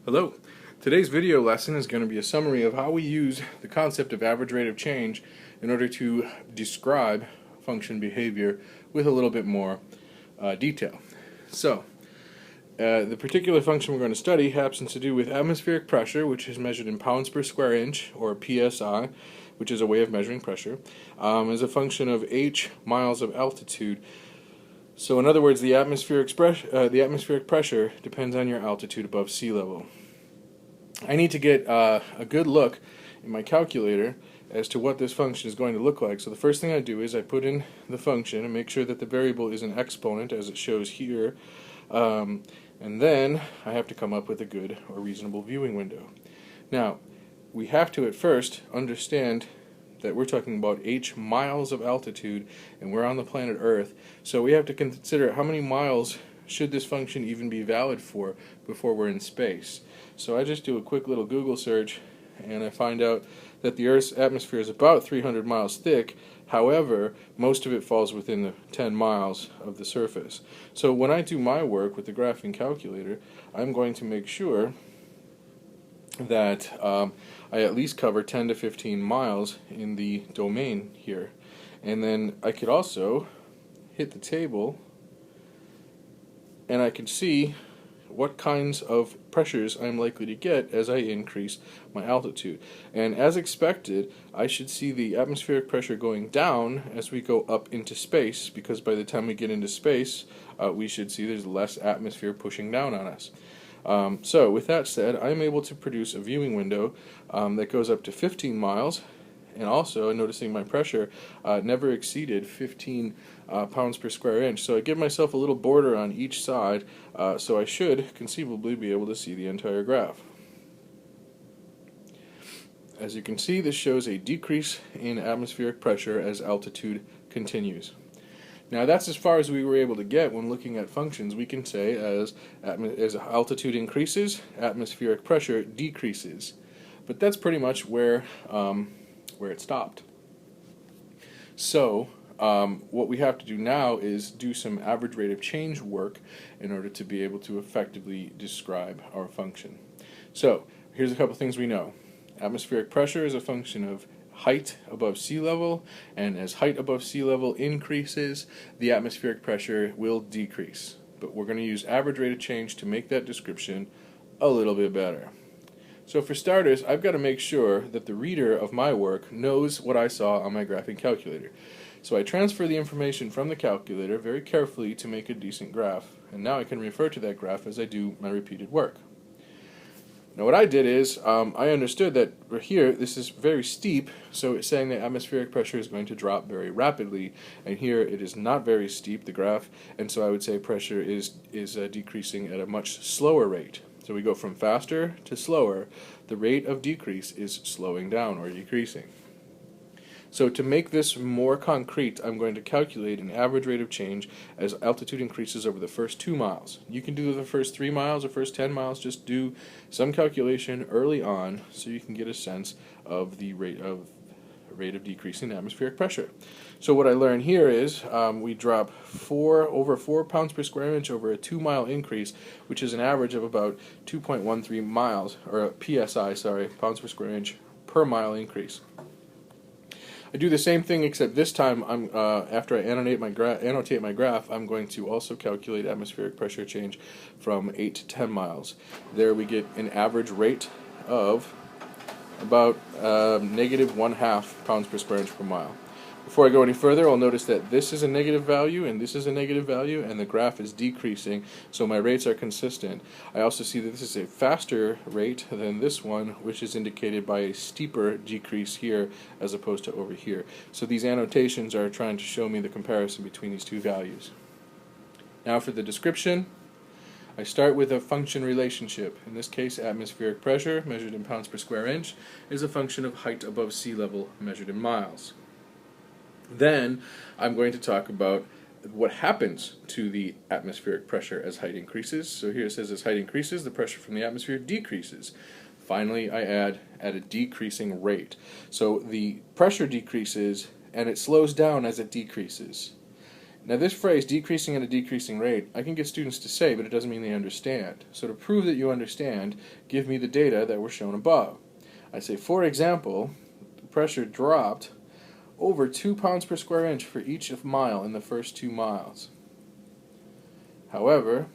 Hello. Today's video lesson is going to be a summary of how we use the concept of average rate of change in order to describe function behavior with a little bit more detail. So, the particular function we're going to study happens to do with atmospheric pressure, which is measured in pounds per square inch, or PSI, which is a way of measuring pressure, as a function of h miles of altitude. So in other words, the atmospheric pressure depends on your altitude above sea level. I need to get a good look in my calculator as to what this function is going to look like. So the first thing I do is I put in the function and make sure that the variable is an exponent as it shows here. And then I have to come up with a good or reasonable viewing window. Now, we have to at first understand that we're talking about h miles of altitude and we're on the planet Earth, so we have to consider how many miles should this function even be valid for before we're in space. So I just do a quick little Google search and I find out that the Earth's atmosphere is about 300 miles thick. However, most of it falls within the 10 miles of the surface. So when I do my work with the graphing calculator, I'm going to make sure that I at least cover 10 to 15 miles in the domain here. And then I could also hit the table and I can see what kinds of pressures I'm likely to get as I increase my altitude. And as expected, I should see the atmospheric pressure going down as we go up into space, because by the time we get into space, we should see there's less atmosphere pushing down on us. So with that said, I'm able to produce a viewing window that goes up to 15 miles, and also noticing my pressure never exceeded 15 pounds per square inch. So I give myself a little border on each side, so I should conceivably be able to see the entire graph. As you can see, this shows a decrease in atmospheric pressure as altitude continues. Now that's as far as we were able to get when looking at functions. We can say as altitude increases, atmospheric pressure decreases. But that's pretty much where it stopped. So what we have to do now is do some average rate of change work in order to be able to effectively describe our function. So here's a couple things we know. Atmospheric pressure is a function of height above sea level, and as height above sea level increases, the atmospheric pressure will decrease. But we're going to use average rate of change to make that description a little bit better. So for starters, I've got to make sure that the reader of my work knows what I saw on my graphing calculator. So I transfer the information from the calculator very carefully to make a decent graph, and now I can refer to that graph as I do my repeated work. Now what I did is, I understood that here this is very steep, so it's saying that atmospheric pressure is going to drop very rapidly, and here it is not very steep, the graph, and so I would say pressure is decreasing at a much slower rate. So we go from faster to slower. The rate of decrease is slowing down or decreasing. So to make this more concrete, I'm going to calculate an average rate of change as altitude increases over the first 2 miles. You can do the first 3 miles or first 10 miles, just do some calculation early on so you can get a sense of the rate of decrease in atmospheric pressure. So what I learned here is we drop over 4 pounds per square inch over a 2-mile increase, which is an average of about 2.13 miles, or PSI, pounds per square inch per mile increase. I do the same thing, except this time, after I annotate my graph, I'm going to also calculate atmospheric pressure change from 8 to 10 miles. There we get an average rate of about negative 1/2 pounds per square inch per mile. Before I go any further, I'll notice that this is a negative value and this is a negative value, and the graph is decreasing, so my rates are consistent. I also see that this is a faster rate than this one, which is indicated by a steeper decrease here as opposed to over here. So these annotations are trying to show me the comparison between these two values. Now for the description, I start with a function relationship. In this case, atmospheric pressure, measured in pounds per square inch, is a function of height above sea level, measured in miles. Then I'm going to talk about what happens to the atmospheric pressure as height increases. So here it says as height increases, the pressure from the atmosphere decreases. Finally, I add at a decreasing rate. So the pressure decreases and it slows down as it decreases. Now this phrase, decreasing at a decreasing rate, I can get students to say, but it doesn't mean they understand. So to prove that you understand, give me the data that were shown above. I say, for example, the pressure dropped over 2 pounds per square inch for each mile in the first 2 miles. However,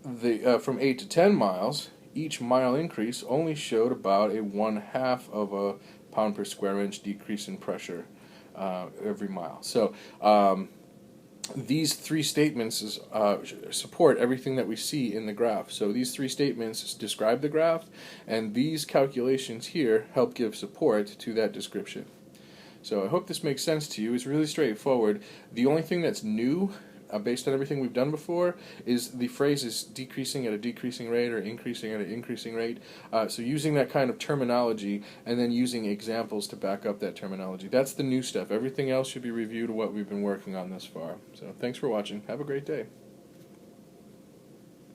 from 8 to 10 miles, each mile increase only showed about a 1/2 of a pound per square inch decrease in pressure every mile. So these three statements support everything that we see in the graph. So these three statements describe the graph, and these calculations here help give support to that description. So I hope this makes sense to you. It's really straightforward. The only thing that's new, based on everything we've done before, is the phrase is decreasing at a decreasing rate or increasing at an increasing rate. So using that kind of terminology and then using examples to back up that terminology. That's the new stuff. Everything else should be reviewed what we've been working on thus far. So thanks for watching. Have a great day.